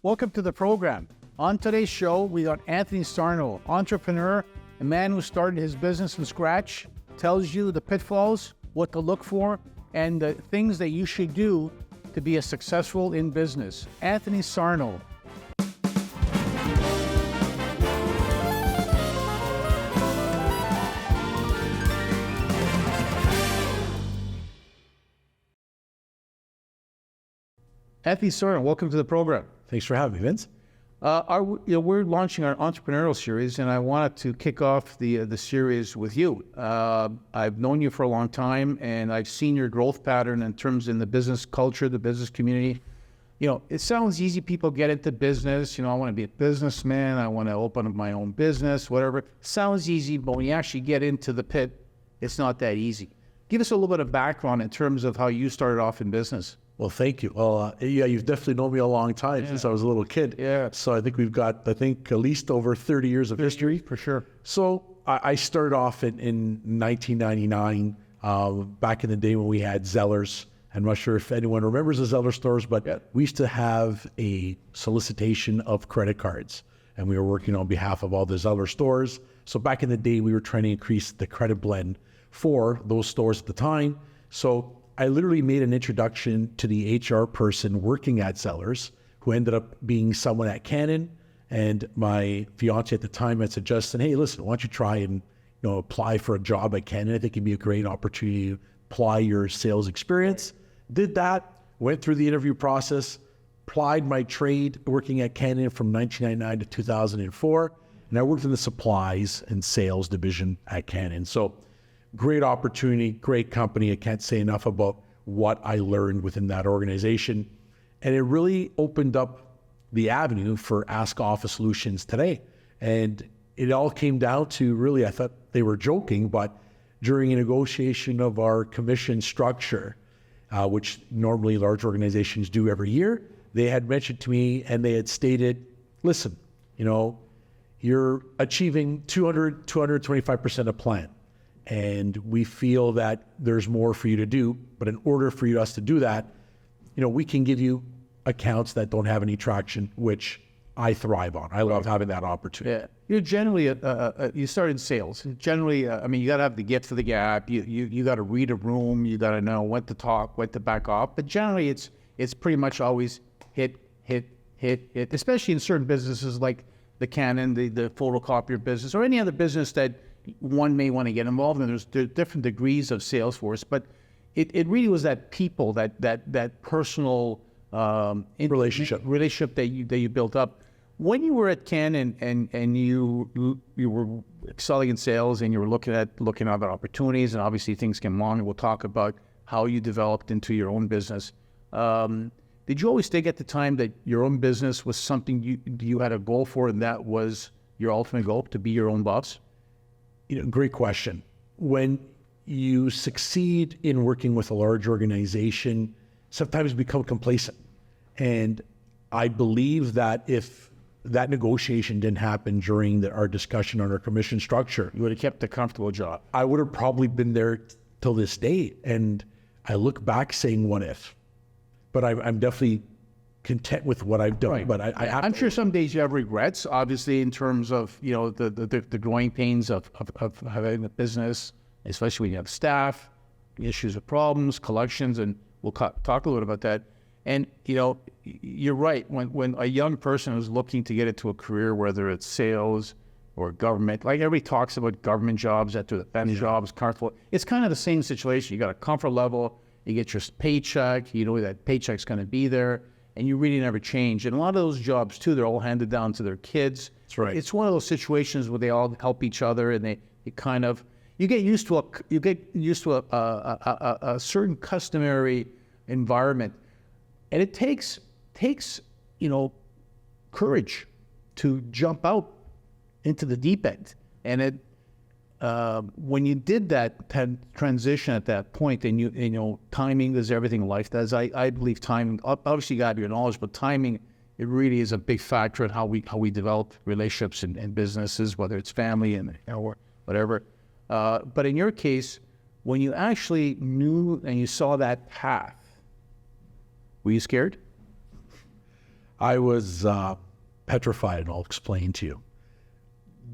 Welcome to the program. On today's show, we got Anthony Sarno, entrepreneur, a man who started his business from scratch, tells you the pitfalls, what to look for, and the things that you should do to be successful in business. Anthony Sarno. Anthony Sarno, welcome to the program. Thanks for having me, Vince. We're launching our entrepreneurial series, and I wanted to kick off the series with you. I've known you for a long time, and I've seen your growth pattern in terms in the business culture, the business community. You know, it sounds easy. People get into business. You know, I want to be a businessman. I want to open up my own business, whatever. Sounds easy, but when you actually get into the pit, it's not that easy. Give us a little bit of background in terms of how you started off in business. Well, thank you. Well, you've definitely known me a long time since I was a little kid. Yeah. So I think we've got, at least over 30 years of history. For sure. So I started off in 1999, back in the day when we had Zellers. I'm not sure if anyone remembers the Zeller stores, but we used to have a solicitation of credit cards, and we were working on behalf of all the Zeller stores. So back in the day, we were trying to increase the credit blend for those stores at the time. So I literally made an introduction to the HR person working at Zellers, who ended up being someone at Canon. And my fiance at the time had suggested, hey, listen, why don't you try and apply for a job at Canon? I think it'd be a great opportunity to apply your sales experience. Did that, went through the interview process, applied my trade working at Canon from 1999 to 2004. And I worked in the supplies and sales division at Canon. So great opportunity, great company. I can't say enough about what I learned within that organization. And it really opened up the avenue for Ask Office Solutions today. And it all came down to really, I thought they were joking, but during a negotiation of our commission structure, which normally large organizations do every year, they had mentioned to me and they had stated, listen, you're achieving 225% of plan. And we feel that there's more for you to do, but in order for us to do that, we can give you accounts that don't have any traction, which I thrive on. I love having that opportunity. Yeah, you're generally you started in sales. Generally, you got to have the gift for the gap. You got to read a room. You got to know when to talk, when to back off. But generally, it's pretty much always hit. Especially in certain businesses like the Canon, the photocopier business, or any other business that one may want to get involved in. There's different degrees of sales force, but it really was that people, that personal relationship that you built up. When you were at Canon and you were excelling in sales and you were looking at other opportunities, and obviously things came along, and we'll talk about how you developed into your own business. Did you always think at the time that your own business was something you had a goal for, and that was your ultimate goal, to be your own boss? Great question. When you succeed in working with a large organization, sometimes you become complacent. And I believe that if that negotiation didn't happen during our discussion on our commission structure, You would have kept a comfortable job. I would have probably been there till this day. And I look back saying, what if? But I'm definitely content with what I've done. Right. But I'm sure some days you have regrets, obviously, in terms of the growing pains of having a business, especially when you have staff, issues of problems, collections, and we'll talk a little about that. And you're right. When a young person is looking to get into a career, whether it's sales or government, like everybody talks about government jobs, after the defense jobs, comfortable. It's kind of the same situation. You got a comfort level. You get your paycheck. You know that paycheck's going to be there. And you really never change. And a lot of those jobs too, they're all handed down to their kids. That's right. It's one of those situations where they all help each other, and you get used to a certain customary environment, and it takes courage to jump out into the deep end. And when you did that transition at that point, and timing is everything in life. I believe timing. Obviously, you got to have your knowledge, but timing, it really is a big factor in how we develop relationships and businesses, whether it's family or whatever. But in your case, when you actually knew and you saw that path, were you scared? I was petrified, and I'll explain to you.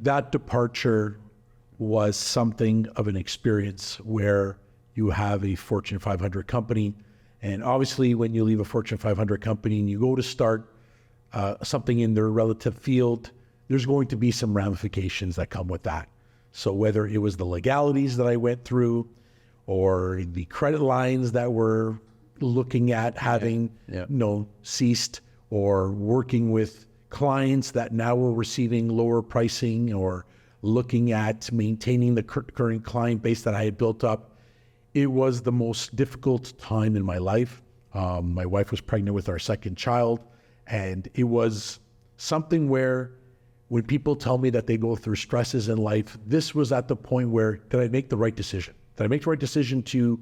That departure was something of an experience where you have a Fortune 500 company. And obviously, when you leave a Fortune 500 company and you go to start something in their relative field, there's going to be some ramifications that come with that. So whether it was the legalities that I went through or the credit lines that were looking at having ceased, or working with clients that now were receiving lower pricing, or looking at maintaining the current client base that I had built up, it was the most difficult time in my life. My wife was pregnant with our second child, and it was something where when people tell me that they go through stresses in life, this was at the point where, did I make the right decision? Did I make the right decision to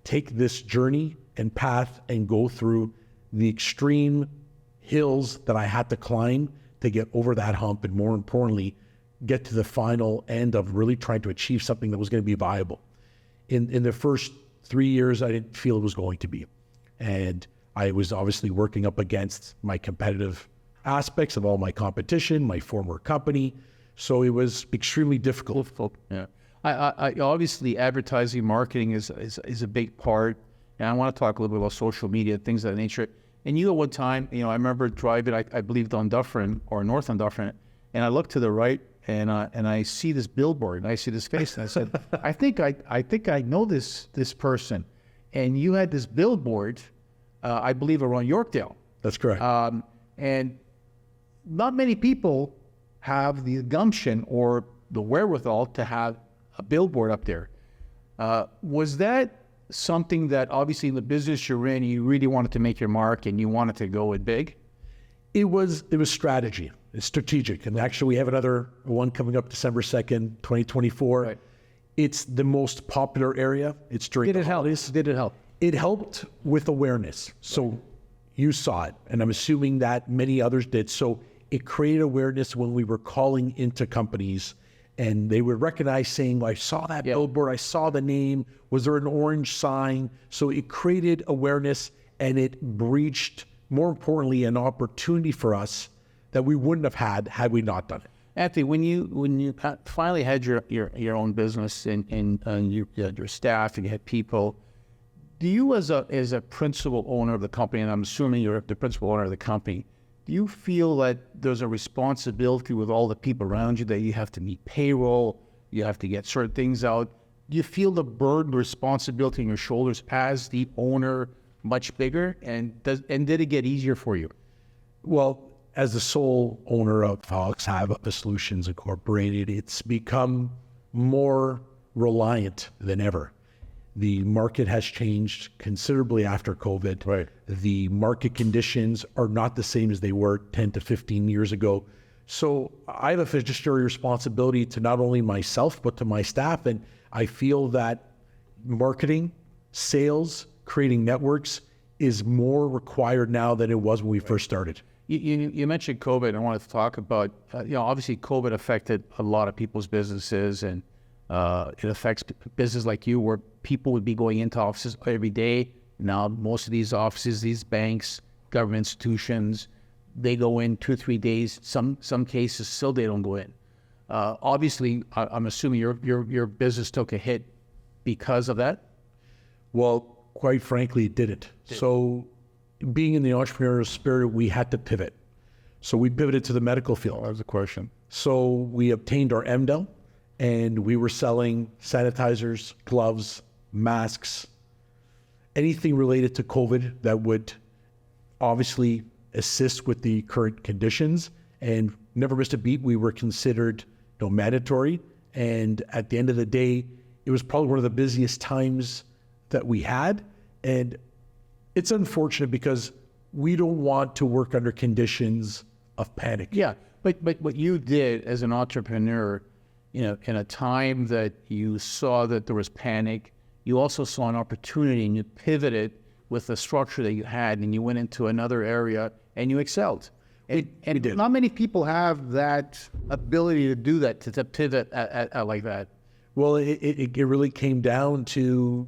take this journey and path and go through the extreme hills that I had to climb to get over that hump, and more importantly, get to the final end of really trying to achieve something that was going to be viable? In the first 3 years, I didn't feel it was going to be. And I was obviously working up against my competitive aspects of all my competition, my former company. So it was extremely difficult. Yeah. I obviously advertising, marketing is a big part. And I want to talk a little bit about social media, things of that nature. And you at one time, I remember driving, I believe on Dufferin or North on Dufferin, and I looked to the right and I see this billboard and I see this face and I said, I think I know this person. And you had this billboard, I believe around Yorkdale. That's correct. And not many people have the gumption or the wherewithal to have a billboard up there. Was that something that obviously in the business you're in, you really wanted to make your mark and you wanted to go it big? It was strategy. It's strategic. And actually we have another one coming up December 2nd, 2024. Right. It's the most popular area. It's during Did it the help? holidays. Did it help? It helped with awareness. So you saw it, and I'm assuming that many others did. So it created awareness when we were calling into companies, and they would recognize saying, well, I saw that billboard, I saw the name, was there an orange sign? So it created awareness, and it breached, more importantly, an opportunity for us that we wouldn't have had we not done it. Anthony, when you finally had your own business and you had your staff and you had people, do you as a principal owner of the company, and I'm assuming you're the principal owner of the company, do you feel that there's a responsibility with all the people around you that you have to meet payroll, you have to get certain things out? Do you feel the burden, responsibility on your shoulders as the owner much bigger? And did it get easier for you? Well, as the sole owner of Have Solutions Incorporated, it's become more reliant than ever. The market has changed considerably after COVID. Right. The market conditions are not the same as they were 10 to 15 years ago. So I have a fiduciary responsibility to not only myself, but to my staff. And I feel that marketing, sales, creating networks is more required now than it was when we first started. You mentioned COVID. I wanted to talk about, obviously COVID affected a lot of people's businesses, and it affects business like you, where people would be going into offices every day. Now, most of these offices, these banks, government institutions, they go in 2 or 3 days. Some cases still they don't go in. Obviously, I'm assuming your business took a hit because of that. Well, quite frankly, it didn't. So being in the entrepreneurial spirit, we had to pivot. So we pivoted to the medical field. That was the question. So we obtained our MDL, and we were selling sanitizers, gloves, masks, anything related to COVID that would obviously assist with the current conditions. And never missed a beat. We were considered mandatory. And at the end of the day, it was probably one of the busiest times that we had. And it's unfortunate because we don't want to work under conditions of panic. Yeah, but what you did as an entrepreneur, in a time that you saw that there was panic, you also saw an opportunity and you pivoted with the structure that you had, and you went into another area and you excelled. And did. Not many people have that ability to do that, to pivot like that. Well, it really came down to,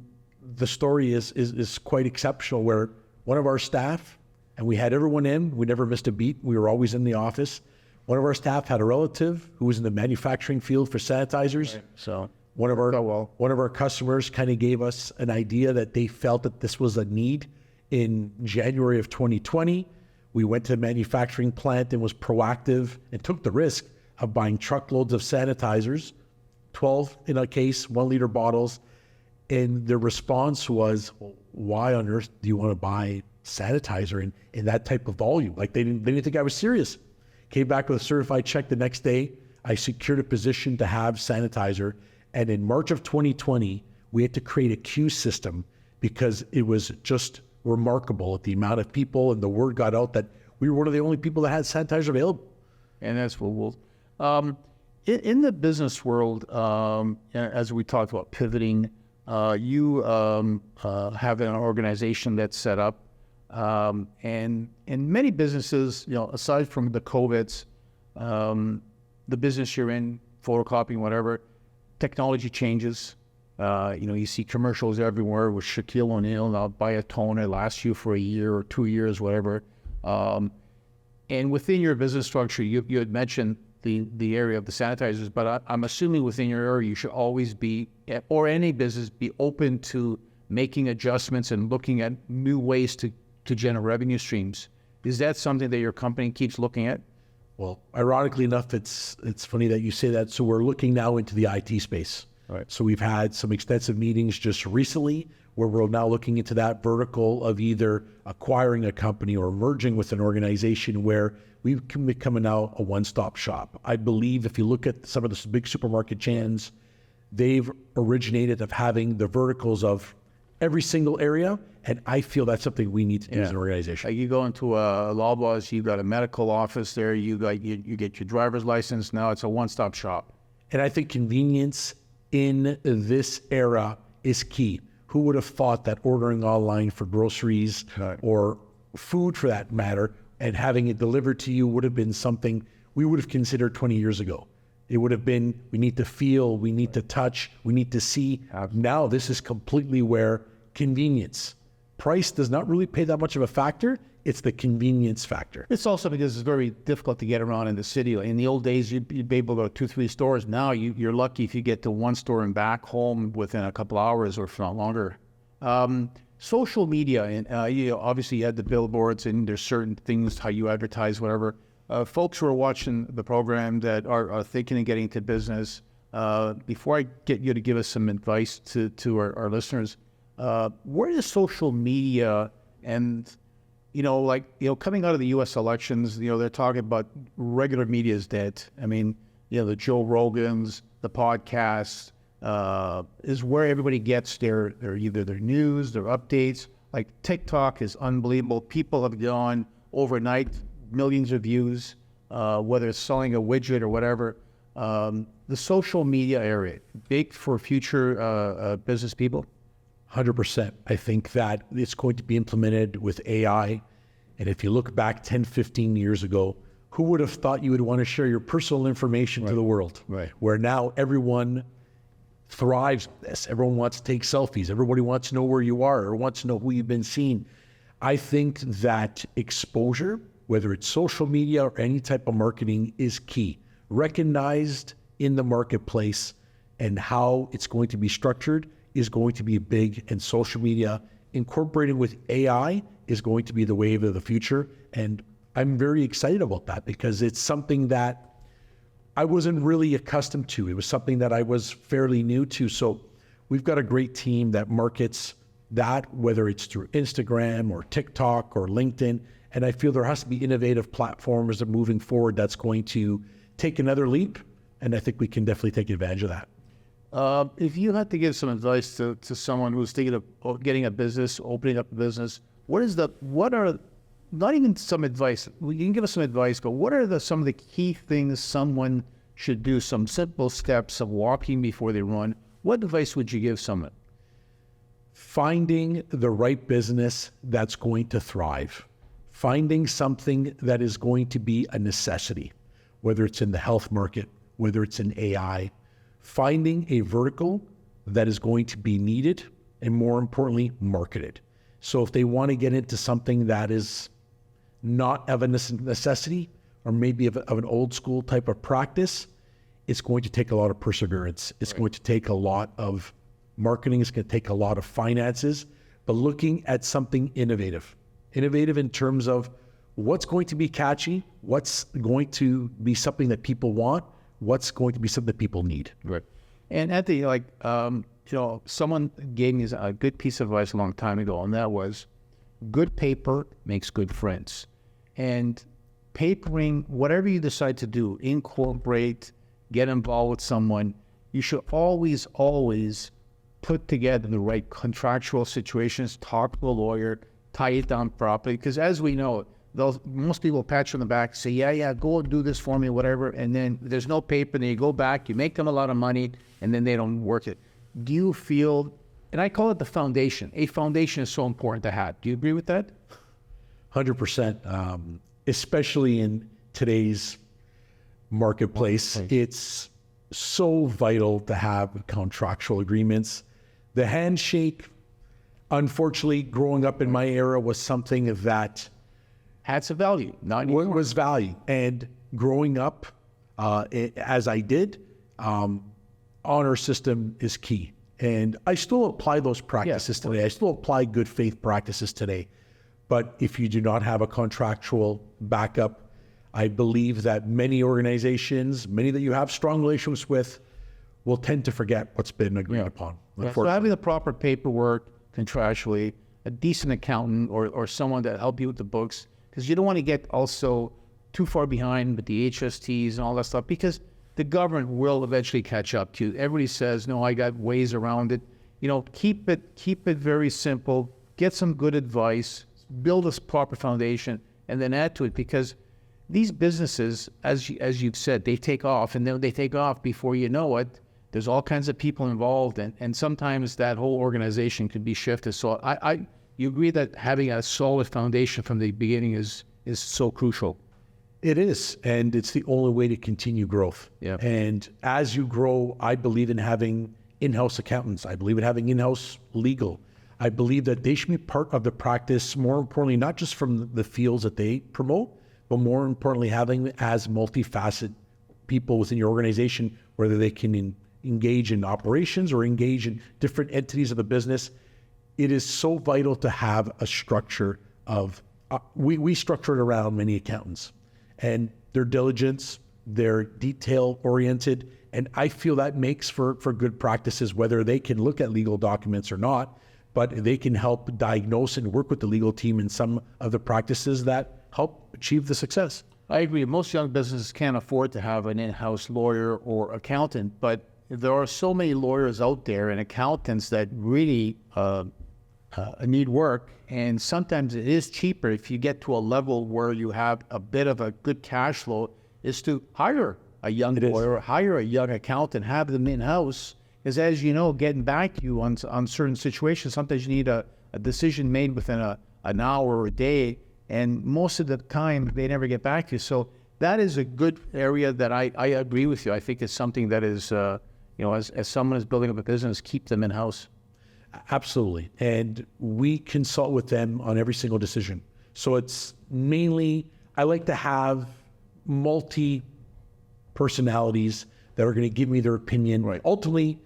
the story is quite exceptional, where one of our staff and we had everyone in. We never missed a beat. We were always in the office. One of our staff had a relative who was in the manufacturing field for sanitizers. Right. So one of our customers kind of gave us an idea that they felt that this was a need in January of 2020. We went to the manufacturing plant and was proactive and took the risk of buying truckloads of sanitizers, 12 in a case, 1 liter bottles. And the response was, well, why on earth do you want to buy sanitizer in that type of volume? Like they didn't think I was serious. Came back with a certified check the next day. I secured a position to have sanitizer. And in March of 2020, we had to create a queue system because it was just remarkable at the amount of people, and the word got out that we were one of the only people that had sanitizer available. And that's what we'll, in the business world, as we talked about pivoting, you have an organization that's set up, and in many businesses, aside from the COVIDs, the business you're in, photocopying, whatever, technology changes. You see commercials everywhere with Shaquille O'Neal, and I'll buy a toner, it lasts you for a year or 2 years, whatever. And within your business structure, you had mentioned the area of the sanitizers, but I'm assuming within your area, you should always be, or any business, be open to making adjustments and looking at new ways to generate revenue streams. Is that something that your company keeps looking at? Well, ironically enough, it's funny that you say that. So we're looking now into the IT space. Right. So we've had some extensive meetings just recently where we're now looking into that vertical of either acquiring a company or merging with an organization where we can become now a one-stop shop. I believe if you look at some of the big supermarket chains, they've originated of having the verticals of every single area, and I feel that's something we need to do as an organization. Like you go into a Loblaws, you've got a medical office there, you get your driver's license, now it's a one-stop shop. And I think convenience in this era is key. Who would have thought that ordering online for groceries or food for that matter and having it delivered to you would have been something we would have considered 20 years ago. It would have been, we need to feel, we need to touch, we need to see. Now this is completely where convenience. Price does not really play that much of a factor. It's the convenience factor. It's also because it's very difficult to get around in the city. In the old days, you'd be able to go to 2-3 stores. Now you're lucky if you get to one store and back home within a couple hours or if not longer. Social media, and obviously you had the billboards and there's certain things, how you advertise, whatever. Folks who are watching the program that are thinking of getting into business, before I get you to give us some advice to our listeners, where is social media and coming out of the U.S. elections, they're talking about regular media is dead. I mean, the Joe Rogans, the podcasts, is where everybody gets their either their news, their updates. Like TikTok is unbelievable. People have gone overnight, millions of views, whether it's selling a widget or whatever. The social media area, big for future business people. 100%. I think that it's going to be implemented with AI. And if you look back 10, 15 years ago, who would have thought you would want to share your personal information to the world? Right. Where now everyone thrives on this. Everyone wants to take selfies. Everybody wants to know where you are or wants to know who you've been seen. I think that exposure, whether it's social media or any type of marketing, is key. Recognized in the marketplace and how it's going to be structured is going to be big, and social media incorporated with AI is going to be the wave of the future. And I'm very excited about that because it's something that I wasn't really accustomed to. It was something that I was fairly new to. So we've got a great team that markets that, whether it's through Instagram or TikTok or LinkedIn. And I feel there has to be innovative platforms that moving forward that's going to take another leap. And I think we can definitely take advantage of that. If you had to give some advice to someone who's thinking of getting a business, opening up a business, not even some advice, you can give us some advice, but what are some of the key things someone should do, some simple steps of walking before they run? What advice would you give someone? Finding the right business that's going to thrive. Finding something that is going to be a necessity, whether it's in the health market, whether it's in AI. Finding a vertical that is going to be needed and, more importantly, marketed. So if they want to get into something that is not of a necessity or maybe of an old school type of practice, it's going to take a lot of perseverance. It's going to take a lot of marketing. It's going to take a lot of finances, but looking at something innovative in terms of what's going to be catchy, what's going to be something that people want, what's going to be something that people need. Right. And Anthony, someone gave me a good piece of advice a long time ago, and that was good paper makes good friends. And papering, whatever you decide to do, incorporate, get involved with someone, you should always put together the right contractual situations, talk to a lawyer, tie it down properly. Because as we know, most people pat you on the back, say, yeah, go and do this for me, whatever. And then there's no paper, and then you go back, you make them a lot of money, and then they don't work it. Do you feel, and I call it the foundation. A foundation is so important to have. Do you agree with that? 100%. Especially in today's marketplace, it's so vital to have contractual agreements. The handshake, unfortunately, growing up in my era was something that had some value. Was value. And growing up, as I did, honor system is key. And I still apply those practices today. I still apply good faith practices today. But if you do not have a contractual backup, I believe that many organizations, many that you have strong relationships with, will tend to forget what's been agreed upon. So having the proper paperwork contractually, a decent accountant or someone that help you with the books, because you don't want to get also too far behind with the HSTs and all that stuff, because the government will eventually catch up to you. Everybody says, no, I got ways around it. Keep it very simple, get some good advice, build a proper foundation, and then add to it, because these businesses, as you've said, they take off, and then they take off before you know it. There's all kinds of people involved, and sometimes that whole organization could be shifted. So you agree that having a solid foundation from the beginning is so crucial? It is, and it's the only way to continue growth. Yeah. And as you grow, I believe in having in-house accountants. I believe in having in-house legal. I believe that they should be part of the practice, more importantly, not just from the fields that they promote, but more importantly, having as multifaceted people within your organization, whether they can engage in operations or engage in different entities of the business. It is so vital to have a structure of, we structure it around many accountants, and their diligence, they're detail-oriented, and I feel that makes for good practices, whether they can look at legal documents or not, but they can help diagnose and work with the legal team in some of the practices that help achieve the success. I agree. Most young businesses can't afford to have an in-house lawyer or accountant, but there are so many lawyers out there and accountants that really need work, and sometimes it is cheaper if you get to a level where you have a bit of a good cash flow, is to hire a young lawyer, hire a young accountant, have them in-house. Because as you know, getting back to you on certain situations, sometimes you need a decision made within an hour or a day, and most of the time they never get back to you. So that is a good area that I agree with you. I think it's something that is, as someone is building up a business, keep them in-house. Absolutely. And we consult with them on every single decision. So it's mainly, I like to have multi-personalities that are going to give me their opinion. Right. Ultimately,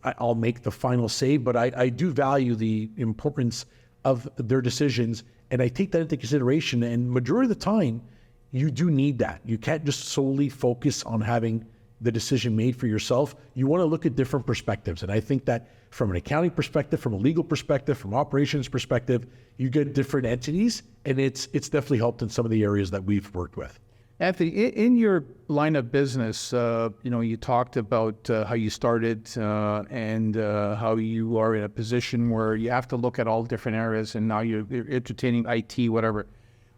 I'll make the final say, but I do value the importance of their decisions, and I take that into consideration. And majority of the time, you do need that. You can't just solely focus on having the decision made for yourself. You want to look at different perspectives. And I think that from an accounting perspective, from a legal perspective, from operations perspective, you get different entities, and it's definitely helped in some of the areas that we've worked with. Anthony, in your line of business, you talked about how you started and how you are in a position where you have to look at all different areas, and now you're entertaining IT, whatever.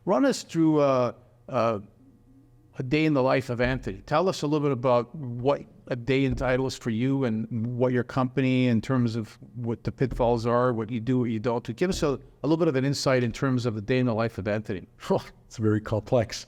Run us through a day in the life of Anthony. Tell us a little bit about what a day in title is for you, and what your company, in terms of what the pitfalls are, what you do, what you don't do. Give us a little bit of an insight in terms of the day in the life of Anthony. It's very complex.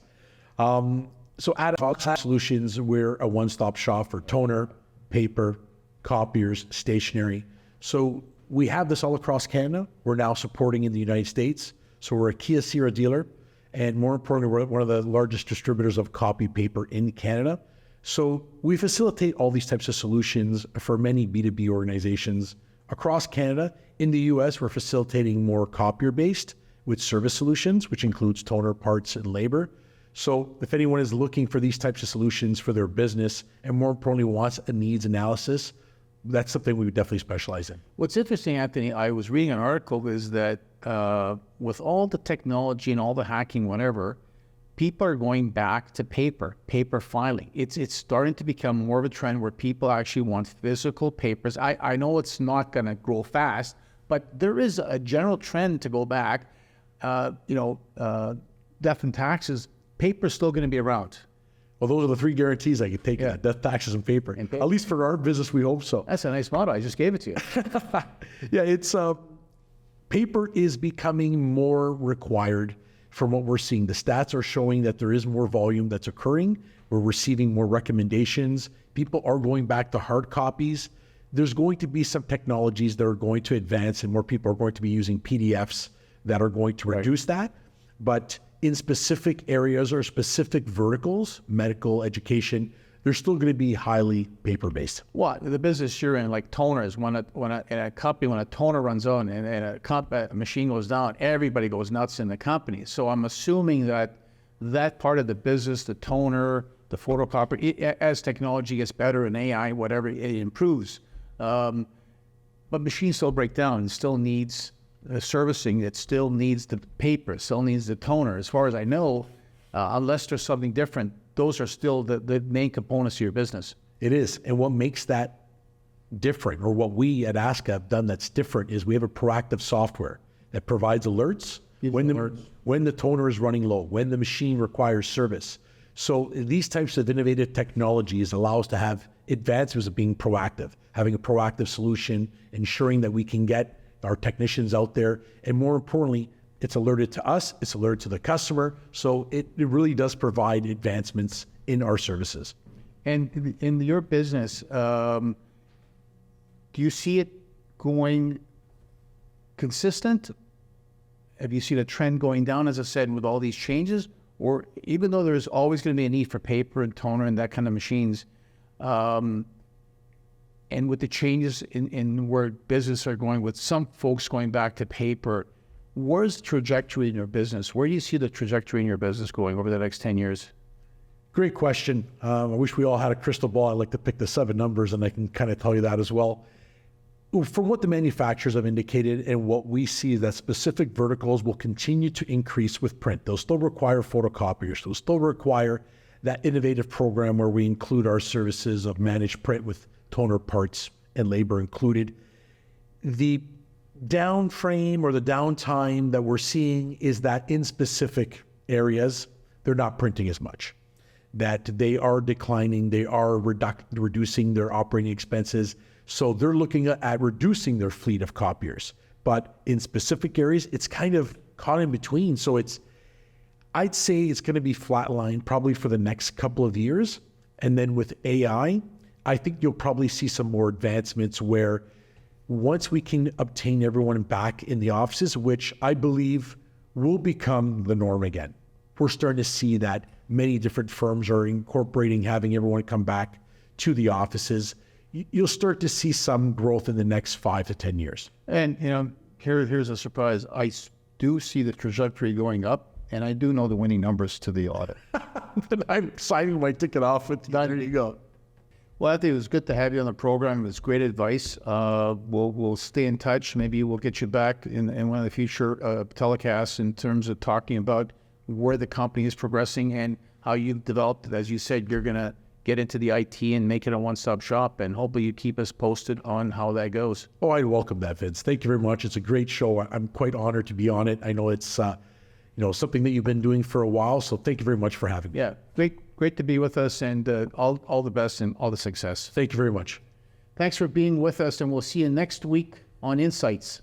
So at Solutions, we're a one-stop shop for toner, paper, copiers, stationery. So we have this all across Canada. We're now supporting in the United States. So we're a Kia Sierra dealer. And more importantly, we're one of the largest distributors of copy paper in Canada. So we facilitate all these types of solutions for many B2B organizations across Canada. In the US, we're facilitating more copier-based with service solutions, which includes toner, parts, and labor. So if anyone is looking for these types of solutions for their business, and more importantly wants a needs analysis, that's something we would definitely specialize in. What's interesting, Anthony, I was reading an article, is that with all the technology and all the hacking, whatever, people are going back to paper filing. It's starting to become more of a trend where people actually want physical papers. I know it's not going to grow fast, but there is a general trend to go back. Death and taxes, paper's still going to be around. Well, those are the three guarantees I could take: death, taxes, and paper. At least for our business, we hope so. That's a nice motto. I just gave it to you. Yeah, it's paper is becoming more required from what we're seeing. The stats are showing that there is more volume that's occurring. We're receiving more recommendations. People are going back to hard copies. There's going to be some technologies that are going to advance, and more people are going to be using PDFs that are going to reduce that. But in specific areas or specific verticals, medical, education, they're still going to be highly paper-based. What the business you're in, like toners, when a toner runs out and a machine goes down, everybody goes nuts in the company. So I'm assuming that part of the business, the toner, the photocopier, as technology gets better and AI, whatever, it improves. But machines still break down and still needs servicing. It still needs the paper, still needs the toner. As far as I know, unless there's something different, those are still the main components of your business. It is. And what makes that different, or what we at ASCA have done that's different, is we have a proactive software that provides alerts when the toner is running low, when the machine requires service. So these types of innovative technologies allow us to have advancements of being proactive, having a proactive solution, ensuring that we can get our technicians out there, and more importantly, it's alerted to us, it's alerted to the customer, so it really does provide advancements in our services. And in your business, do you see it going consistent? Have you seen a trend going down, as I said, with all these changes? Or even though there's always going to be a need for paper and toner and that kind of machines, and with the changes in where business are going, with some folks going back to paper, where's the trajectory in your business? Where do you see the trajectory in your business going over the next 10 years? Great question. I wish we all had a crystal ball. I like to pick the 7 numbers, and I can kind of tell you that as well. From what the manufacturers have indicated and what we see, is that specific verticals will continue to increase with print. They'll still require photocopiers. They'll still require that innovative program where we include our services of managed print with toner, parts, and labor included. The down frame or the downtime that we're seeing is that in specific areas, they're not printing as much, that they are declining, they are reducing their operating expenses. So they're looking at reducing their fleet of copiers. But in specific areas, it's kind of caught in between. So I'd say it's going to be flatlined probably for the next couple of years. And then with AI, I think you'll probably see some more advancements where once we can obtain everyone back in the offices, which I believe will become the norm again. We're starting to see that many different firms are incorporating having everyone come back to the offices. You'll start to see some growth in the next 5 to 10 years. And, here's a surprise. I do see the trajectory going up, and I do know the winning numbers to the audit. I'm signing my ticket off with you. There you go. Well, I think it was good to have you on the program. It was great advice. We'll stay in touch. Maybe we'll get you back in one of the future telecasts in terms of talking about where the company is progressing and how you've developed. As you said, you're going to get into the IT and make it a one-stop shop, and hopefully you keep us posted on how that goes. Oh, I welcome that, Vince. Thank you very much. It's a great show. I'm quite honored to be on it. I know it's something that you've been doing for a while, so thank you very much for having me. Yeah, great to be with us, and all the best and all the success. Thank you very much. Thanks for being with us, and we'll see you next week on Insights.